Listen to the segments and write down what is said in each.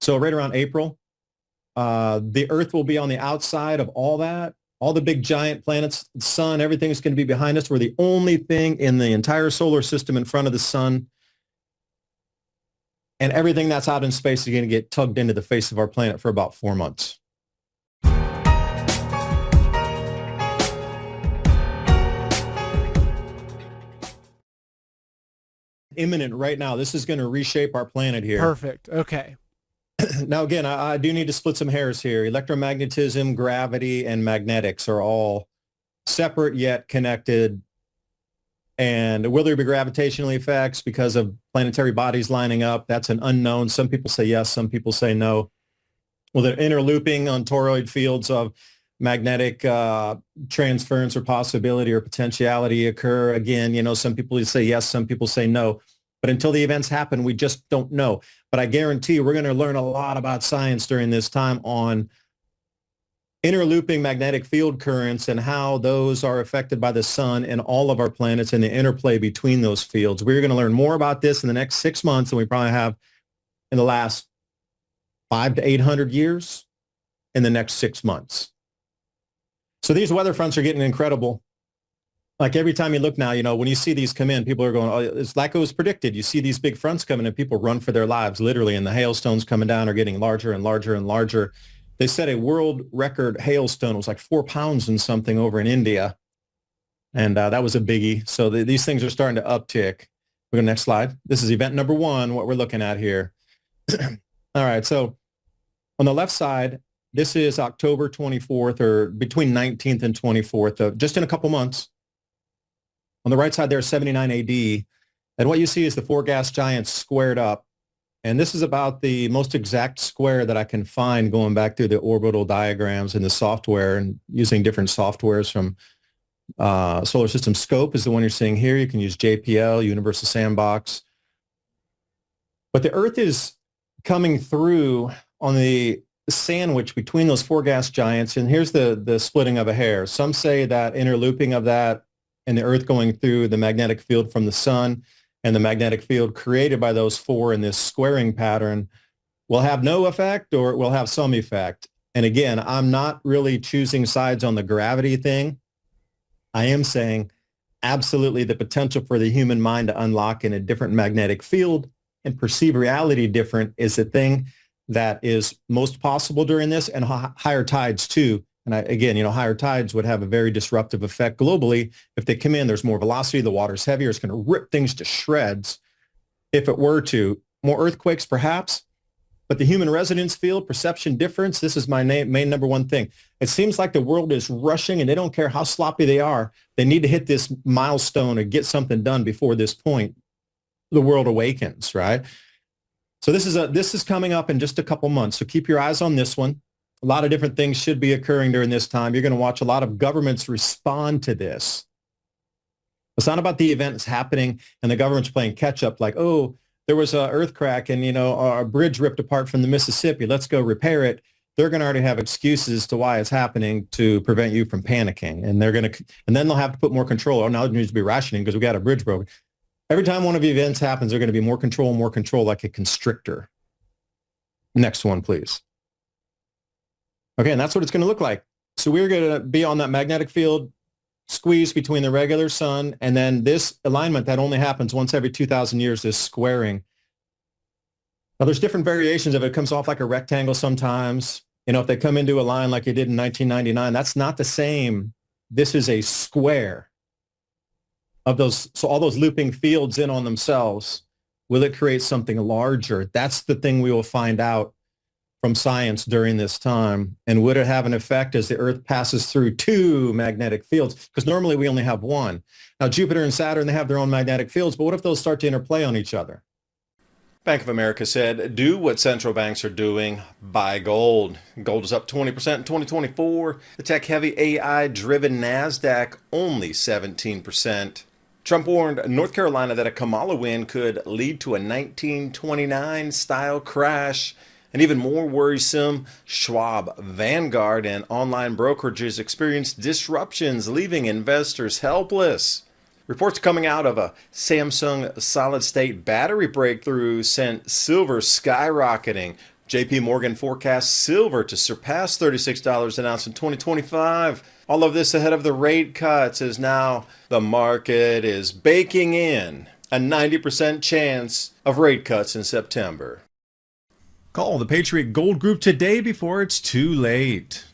So right around April, the Earth will be on the outside of all that. All the big giant planets, the sun, everything is going to be behind us. We're the only thing in the entire solar system in front of the sun. And everything that's out in space is going to get tugged into the face of our planet for about 4 months. Imminent right now. This is going to reshape our planet here. Perfect. Okay. Now, again, I do need to split some hairs here. Electromagnetism, gravity, and magnetics are all separate yet connected. And will there be gravitational effects because of planetary bodies lining up? That's an unknown. Some people say yes, some people say no. Will there interlooping on toroid fields of magnetic transference or possibility or potentiality occur? Again, some people say yes, some people say no. But until the events happen, we just don't know. But I guarantee we're going to learn a lot about science during this time on interlooping magnetic field currents and how those are affected by the sun and all of our planets and the interplay between those fields. We're going to learn more about this in the next 6 months than we probably have in the last 500 to 800 years in the next 6 months. So these weather fronts are getting incredible. Like every time you look now, when you see these come in, people are going, oh, it's like it was predicted. You see these big fronts coming and people run for their lives, literally, and the hailstones coming down are getting larger and larger and larger. They said a world record hailstone was like 4 pounds and something over in India. And that was a biggie. So these things are starting to uptick. We're going to next slide. This is event number 1, what we're looking at here. All right. So on the left side, this is October 24th or between 19th and 24th, just in a couple months. On the right side there is 79 AD. And what you see is the 4 gas giants squared up. And this is about the most exact square that I can find going back through the orbital diagrams in the software and using different softwares from Solar System Scope is the one you're seeing here. You can use JPL, Universal Sandbox. But the Earth is coming through on the sandwich between those 4 gas giants. And here's the splitting of a hair. Some say that interlooping of that and the Earth going through the magnetic field from the sun and the magnetic field created by those 4 in this squaring pattern will have no effect or it will have some effect. And again, I'm not really choosing sides on the gravity thing. I am saying absolutely the potential for the human mind to unlock in a different magnetic field and perceive reality different is the thing that is most possible during this, and higher tides too. And again, higher tides would have a very disruptive effect globally. If they come in, there's more velocity, the water's heavier, it's going to rip things to shreds. If it were to, more earthquakes perhaps, but the human resonance field, perception difference, this is my main number 1 thing. It seems like the world is rushing and they don't care how sloppy they are. They need to hit this milestone or get something done before this point. The world awakens, right? So this is coming up in just a couple months. So keep your eyes on this one. A lot of different things should be occurring during this time. You're going to watch a lot of governments respond to this. It's not about the event that's happening and the government's playing catch up like, oh, there was an earth crack and, a bridge ripped apart from the Mississippi. Let's go repair it. They're going to already have excuses to why it's happening to prevent you from panicking. And and then they'll have to put more control. Oh, now there needs to be rationing because we got a bridge broken. Every time one of the events happens, they're going to be more control like a constrictor. Next one, please. Okay, and that's what it's going to look like. So we're going to be on that magnetic field squeeze between the regular sun and then this alignment that only happens once every 2,000 years, this squaring. Now, there's different variations of it. It comes off like a rectangle sometimes. If they come into a line like it did in 1999, that's not the same. This is a square of those. So all those looping fields in on themselves, will it create something larger? That's the thing we will find out from science during this time. And would it have an effect as the Earth passes through 2 magnetic fields? Because normally we only have 1. Now, Jupiter and Saturn, they have their own magnetic fields, but what if those start to interplay on each other? Bank of America said, do what central banks are doing, buy gold. Gold is up 20% in 2024. The tech-heavy AI-driven NASDAQ only 17%. Trump warned North Carolina that a Kamala win could lead to a 1929-style crash. And even more worrisome, Schwab, Vanguard, and online brokerages experienced disruptions, leaving investors helpless. Reports coming out of a Samsung solid-state battery breakthrough sent silver skyrocketing. JP Morgan forecasts silver to surpass $36 an ounce in 2025. All of this ahead of the rate cuts, as now the market is baking in a 90% chance of rate cuts in September. Call the Patriot Gold Group today before it's too late.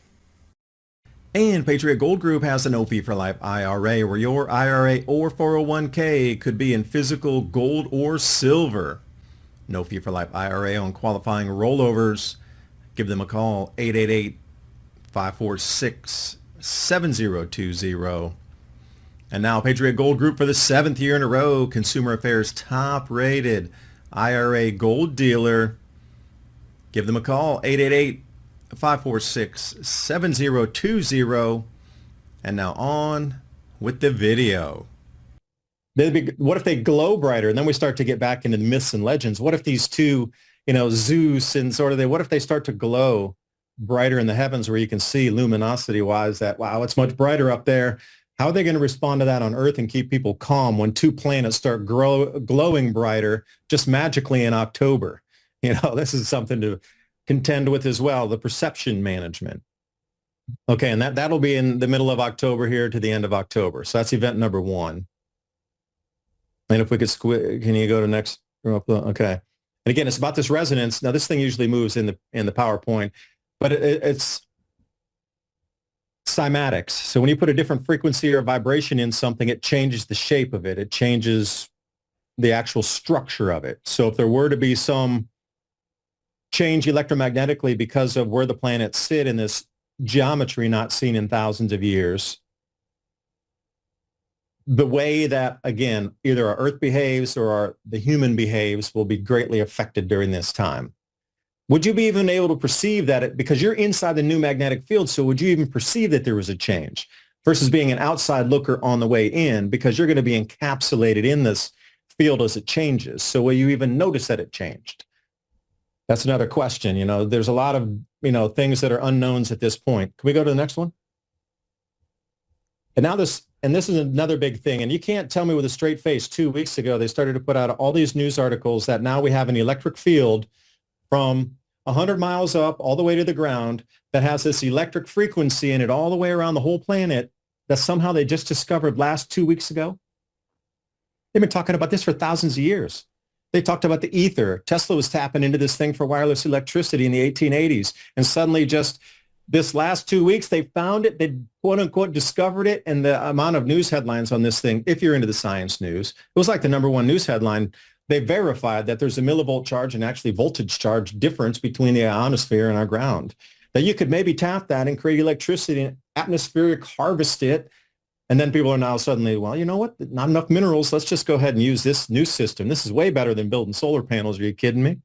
And Patriot Gold Group has an OP for Life IRA, where your IRA or 401k could be in physical gold or silver. No fee for life IRA on qualifying rollovers. Give them a call, 888-546-7020. And now Patriot Gold Group, for the 7th year in a row, Consumer Affairs top-rated IRA gold dealer. Give them a call, 888-546-7020. And now on with the video. What if they glow brighter? And then we start to get back into the myths and legends. What if these two, Zeus and what if they start to glow brighter in the heavens, where you can see luminosity-wise that, wow, it's much brighter up there. How are they going to respond to that on Earth and keep people calm when two planets start glowing brighter just magically in October? This is something to contend with as well, the perception management. Okay, and that'll be in the middle of October here to the end of October. So that's event number 1. And if we could can you go to next? Okay. And again, it's about this resonance. Now, this thing usually moves in the PowerPoint, but it's cymatics. So when you put a different frequency or vibration in something, it changes the shape of it. It changes the actual structure of it. So if there were to be some change electromagnetically because of where the planets sit in this geometry not seen in thousands of years, the way that, again, either our Earth behaves or the human behaves will be greatly affected during this time. Would you be even able to perceive that, because you're inside the new magnetic field, so would you even perceive that there was a change versus being an outside looker on the way in, because you're going to be encapsulated in this field as it changes? So will you even notice that it changed? That's another question. There's a lot of, things that are unknowns at this point. Can we go to the next one? And now this is another big thing, and you can't tell me with a straight face, 2 weeks ago, they started to put out all these news articles that now we have an electric field from 100 miles up all the way to the ground that has this electric frequency in it all the way around the whole planet that somehow they just discovered last 2 weeks ago. They've been talking about this for thousands of years. They talked about the ether. Tesla was tapping into this thing for wireless electricity in the 1880s, and suddenly just this last 2 weeks, they found it, they quote unquote discovered it, and the amount of news headlines on this thing, if you're into the science news, it was like the number 1 news headline. They verified that there's a millivolt charge and actually voltage charge difference between the ionosphere and our ground, that you could maybe tap that and create electricity and atmospheric harvest it. And then people are now suddenly, well, you know what? Not enough minerals. Let's just go ahead and use this new system. This is way better than building solar panels. Are you kidding me?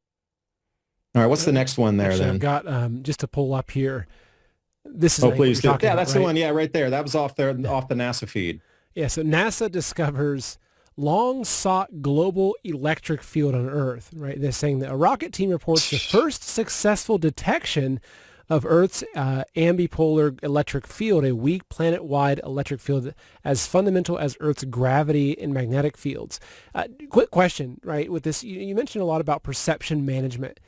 All right, what's the next one there? Actually, then I've got just to pull up here. This is please do. Yeah, that's the one. Yeah, right there. That was off the NASA feed. Yeah, so NASA discovers long-sought global electric field on Earth, right? They're saying that a rocket team reports the first successful detection of Earth's ambipolar electric field, a weak planet-wide electric field as fundamental as Earth's gravity and magnetic fields. Quick question, right? With this, you mentioned a lot about perception management.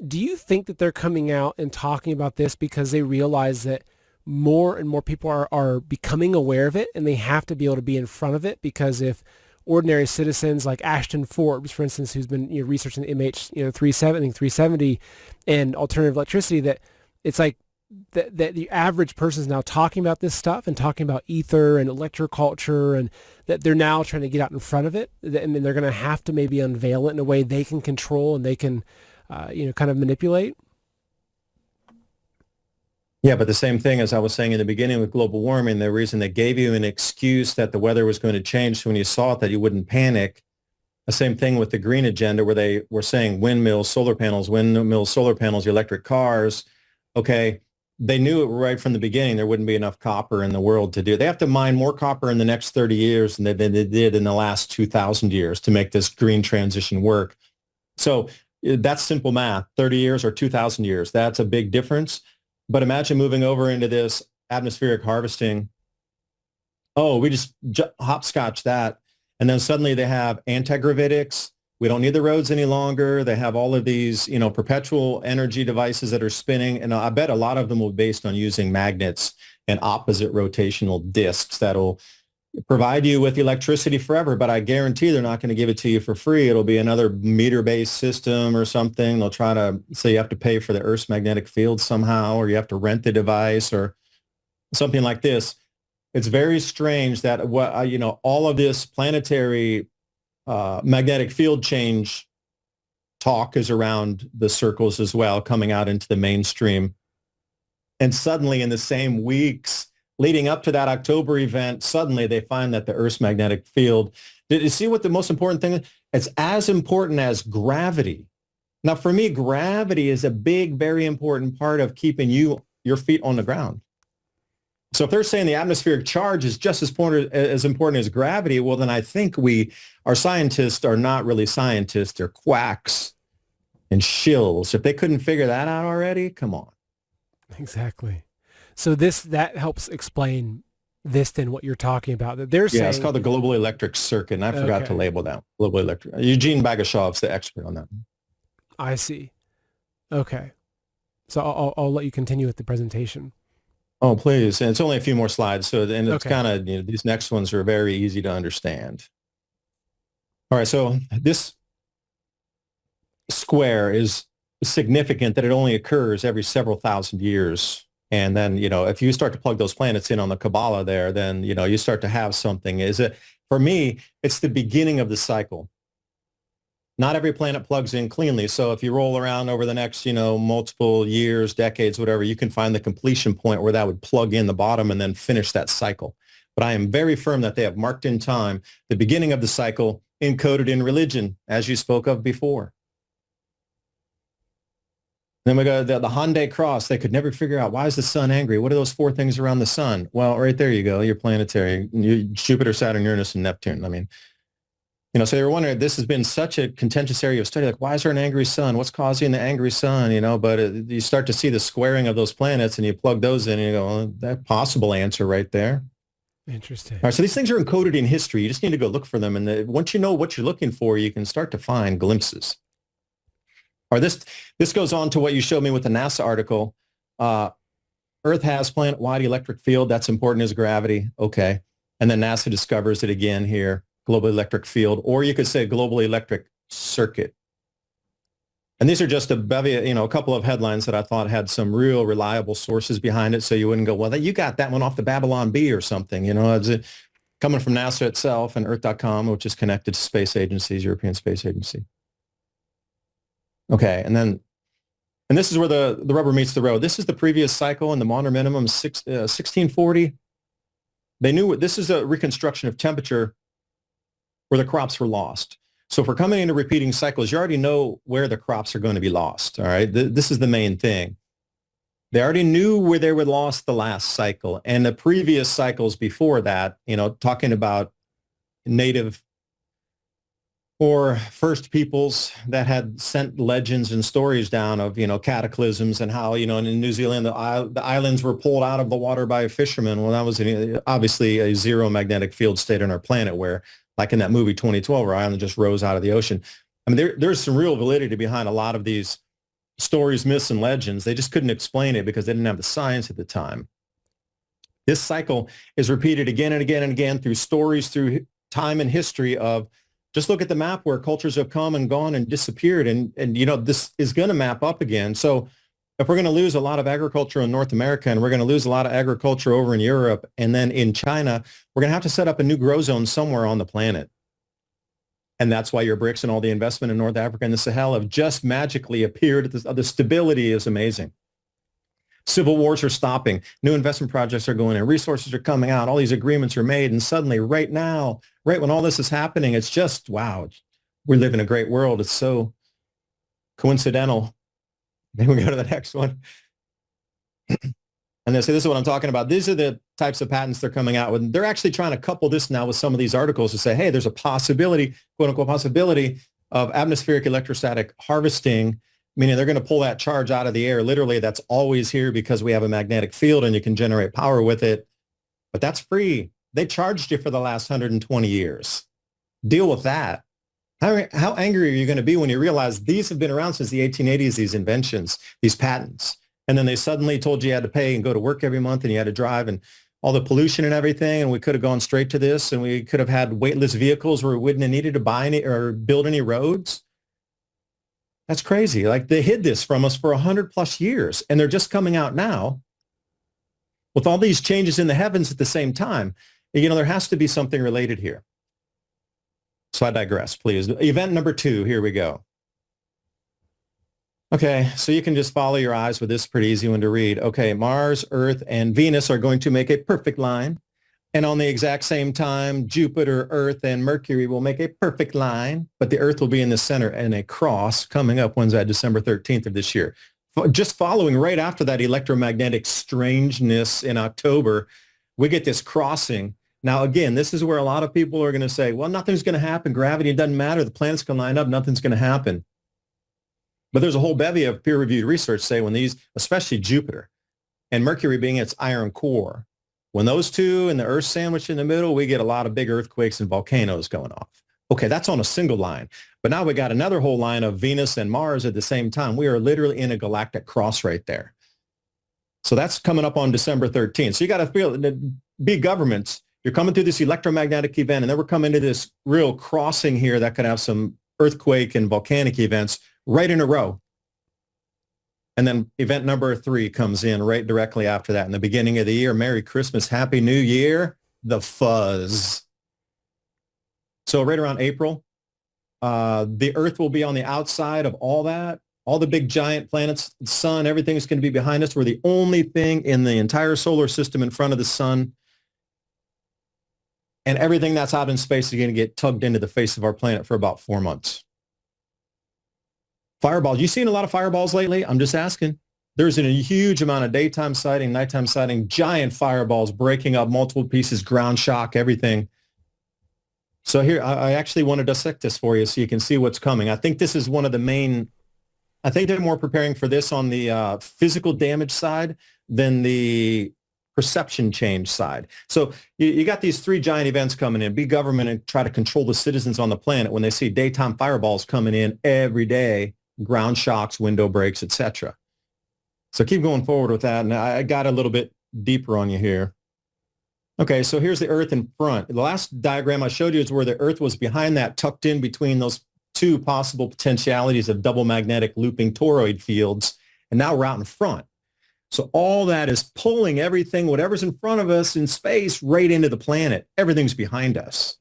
Do you think that they're coming out and talking about this because they realize that more and more people are becoming aware of it, and they have to be able to be in front of it? Because if ordinary citizens like Ashton Forbes, for instance, who's been researching the MH370 and alternative electricity, that it's like that the average person is now talking about this stuff and talking about ether and electroculture, and that they're now trying to get out in front of it. And then they're going to have to maybe unveil it in a way they can control and they can kind of manipulate. Yeah, but the same thing as I was saying in the beginning with global warming, the reason they gave you an excuse that the weather was going to change, so when you saw it that you wouldn't panic. The same thing with the green agenda, where they were saying windmills, solar panels, electric cars. Okay, they knew it right from the beginning there wouldn't be enough copper in the world to do. They have to mine more copper in the next 30 years than they did in the last 2,000 years to make this green transition work. So that's simple math, 30 years or 2,000 years. That's a big difference. But imagine moving over into this atmospheric harvesting. Oh, we just hopscotch that. And then suddenly they have anti-gravitics, We don't need the roads any longer. They have all of these, perpetual energy devices that are spinning. And I bet a lot of them will be based on using magnets and opposite rotational disks that'll provide you with electricity forever. But I guarantee they're not going to give it to you for free. It'll be another meter-based system or something. They'll try to say you have to pay for the Earth's magnetic field somehow, or you have to rent the device or something like this. It's very strange that all of this planetary magnetic field change talk is around the circles as well, coming out into the mainstream. And suddenly in the same weeks leading up to that October event, suddenly they find that the Earth's magnetic field, did you see what the most important thing is? It's as important as gravity. Now, for me, gravity is a big, very important part of keeping your feet on the ground. So if they're saying the atmospheric charge is just as important as gravity, well, then I think our scientists are not really scientists. They're quacks and shills. If they couldn't figure that out already, come on. Exactly. So that helps explain this, then, what you're talking about. That they're saying, it's called the global electric circuit, and I forgot to label that. Global electric. Eugene Bagashev's the expert on that. I see. Okay. So I'll let you continue with the presentation. Oh, please. And it's only a few more slides. And it's kind of, these next ones are very easy to understand. All right. So this square is significant that it only occurs every several thousand years. And then, if you start to plug those planets in on the Kabbalah there, then, you start to have something. For me, it's the beginning of the cycle. Not every planet plugs in cleanly. So if you roll around over the next, multiple years, decades, whatever, you can find the completion point where that would plug in the bottom and then finish that cycle. But I am very firm that they have marked in time the beginning of the cycle encoded in religion, as you spoke of before. Then we go the Hyundai Cross. They could never figure out, why is the sun angry? What are those four things around the sun? Well, right there you go. Your planetary, Jupiter, Saturn, Uranus, and Neptune. I mean, so they were wondering, this has been such a contentious area of study. Like, why is there an angry sun? What's causing the angry sun? But you start to see the squaring of those planets, and you plug those in, and you go, well, that possible answer right there. Interesting. All right, so these things are encoded in history. You just need to go look for them. And once you know what you're looking for, you can start to find glimpses. Or this goes on to what you showed me with the NASA article. Earth has planet-wide electric field. That's important as gravity. Okay. And then NASA discovers it again here. Global electric field, or you could say global electric circuit. And these are just a bevy, a couple of headlines that I thought had some real reliable sources behind it, so you wouldn't go, well, you got that one off the Babylon Bee or something. It's coming from NASA itself and Earth.com, which is connected to space agencies, European Space Agency. Okay, and this is where the rubber meets the road. This is the previous cycle, and the Maunder minimum 1640. They knew this is a reconstruction of temperature where the crops were lost. So if we're coming into repeating cycles, you already know where the crops are going to be lost, all right? This is the main thing. They already knew where they were lost the last cycle. And the previous cycles before that, talking about native or first peoples that had sent legends and stories down of, cataclysms and how, in New Zealand, the islands were pulled out of the water by a fisherman. Well, that was obviously a zero magnetic field state on our planet where, like in that movie 2012, where Ireland just rose out of the ocean. I mean, there's some real validity behind a lot of these stories, myths, and legends. They just couldn't explain it because they didn't have the science at the time. This cycle is repeated again and again and again through stories, through time and history of, just look at the map where cultures have come and gone and disappeared. And this is going to map up again. So if we're going to lose a lot of agriculture in North America, and we're going to lose a lot of agriculture over in Europe, and then in China, we're going to have to set up a new grow zone somewhere on the planet. And that's why your BRICS and all the investment in North Africa and the Sahel have just magically appeared. The stability is amazing. Civil wars are stopping. New investment projects are going in. Resources are coming out. All these agreements are made. And suddenly, right now, right when all this is happening, it's just, wow, we live in a great world. It's so coincidental. Then we go to the next one. And they say, this is what I'm talking about. These are the types of patents they're coming out with. They're actually trying to couple this now with some of these articles to say, hey, there's a possibility, quote unquote, possibility of atmospheric electrostatic harvesting, meaning they're going to pull that charge out of the air. Literally, that's always here because we have a magnetic field and you can generate power with it. But that's free. They charged you for the last 120 years. Deal with that. How angry are you going to be when you realize these have been around since the 1880s, these inventions, these patents, and then they suddenly told you had to pay and go to work every month and you had to drive and all the pollution and everything, and we could have gone straight to this, and we could have had weightless vehicles where we wouldn't have needed to buy any or build any roads. That's crazy. Like they hid this from us for 100 plus years, and they're just coming out now with all these changes in the heavens at the same time. You know, there has to be something related here. So I digress, please. Event number 2, here we go. Okay, so you can just follow your eyes with this, pretty easy one to read. Okay, Mars, Earth, and Venus are going to make a perfect line. And on the exact same time, Jupiter, Earth, and Mercury will make a perfect line, but the Earth will be in the center and a cross coming up. When's that? December 13th of this year. Just following right after that electromagnetic strangeness in October, we get this crossing. Now, again, this is where a lot of people are going to say, well, nothing's going to happen. Gravity, it doesn't matter. The planets can line up. Nothing's going to happen. But there's a whole bevy of peer-reviewed research say when these, especially Jupiter and Mercury being its iron core, when those two and the Earth sandwich in the middle, we get a lot of big earthquakes and volcanoes going off. Okay, that's on a single line. But now we got another whole line of Venus and Mars at the same time. We are literally in a galactic cross right there. So that's coming up on December 13th. So you got to feel that big governments, you're coming through this electromagnetic event, and then we're coming to this real crossing here that could have some earthquake and volcanic events right in a row. And then event number 3 comes in right directly after that in the beginning of the year. Merry Christmas, Happy New Year, the fuzz. So right around April, the Earth will be on the outside of all that. All the big giant planets, the sun, everything's going to be behind us. We're the only thing in the entire solar system in front of the sun. And everything that's out in space is going to get tugged into the face of our planet for about 4 months. Fireballs. You seen a lot of fireballs lately? I'm just asking. There's a huge amount of daytime sighting, nighttime sighting, giant fireballs breaking up multiple pieces, ground shock, everything. So here, I actually want to dissect this for you so you can see what's coming. I think this is one of the main, I think they're more preparing for this on the physical damage side than the perception change side. So you got these 3 giant events coming in. Big government and try to control the citizens on the planet when they see daytime fireballs coming in every day, ground shocks, window breaks, etc. So keep going forward with that. And I got a little bit deeper on you here. Okay, so here's the Earth in front. The last diagram I showed you is where the Earth was behind that, tucked in between those 2 possible potentialities of double magnetic looping toroid fields. And now we're out in front. So all that is pulling everything, whatever's in front of us in space, right into the planet. Everything's behind us.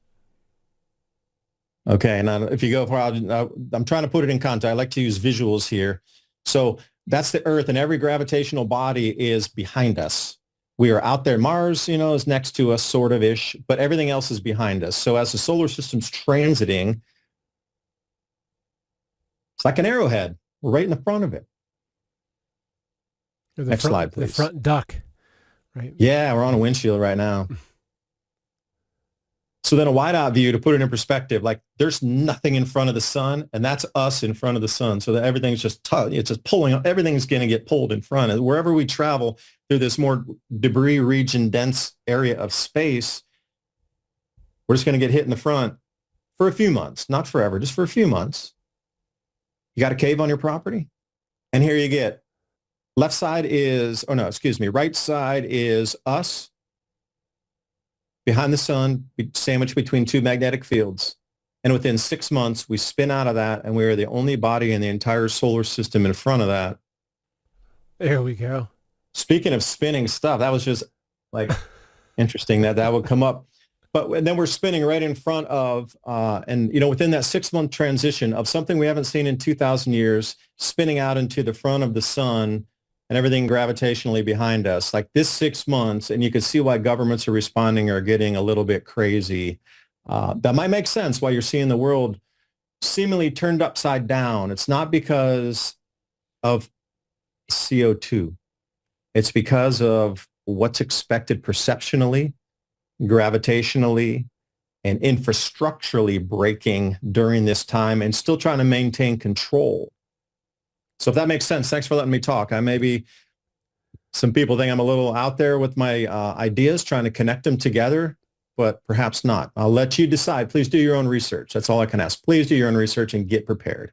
Okay, now if you go for, I'm trying to put it in context. I like to use visuals here. So that's the Earth, and every gravitational body is behind us. We are out there. Mars, is next to us, sort of ish, but everything else is behind us. So as the solar system's transiting, it's like an arrowhead. We're right in the front of it. Next slide, please. The front duck, right? Yeah, we're on a windshield right now. So then a wide-out view, to put it in perspective, like there's nothing in front of the sun, and that's us in front of the sun. So that everything's just it's just pulling. Everything's going to get pulled in front. And wherever we travel through this more debris region dense area of space, we're just going to get hit in the front for a few months, not forever, just for a few months. You got a cave on your property, and here you get right side is us. Behind the sun, sandwiched between 2 magnetic fields. And within 6 months, we spin out of that, and we are the only body in the entire solar system in front of that. There we go. Speaking of spinning stuff, that was just like interesting that would come up. But then we're spinning right in front of, within that 6-month transition of something we haven't seen in 2,000 years, spinning out into the front of the sun, and everything gravitationally behind us, like this 6 months, and you can see why governments are responding or getting a little bit crazy. That might make sense why you're seeing the world seemingly turned upside down. It's not because of CO2. It's because of what's expected perceptionally, gravitationally, and infrastructurally breaking during this time and still trying to maintain control. So if that makes sense, thanks for letting me talk. Some people think I'm a little out there with my ideas, trying to connect them together. but perhaps not. I'll let you decide. Please do your own research. That's all I can ask. Please do your own research and get prepared.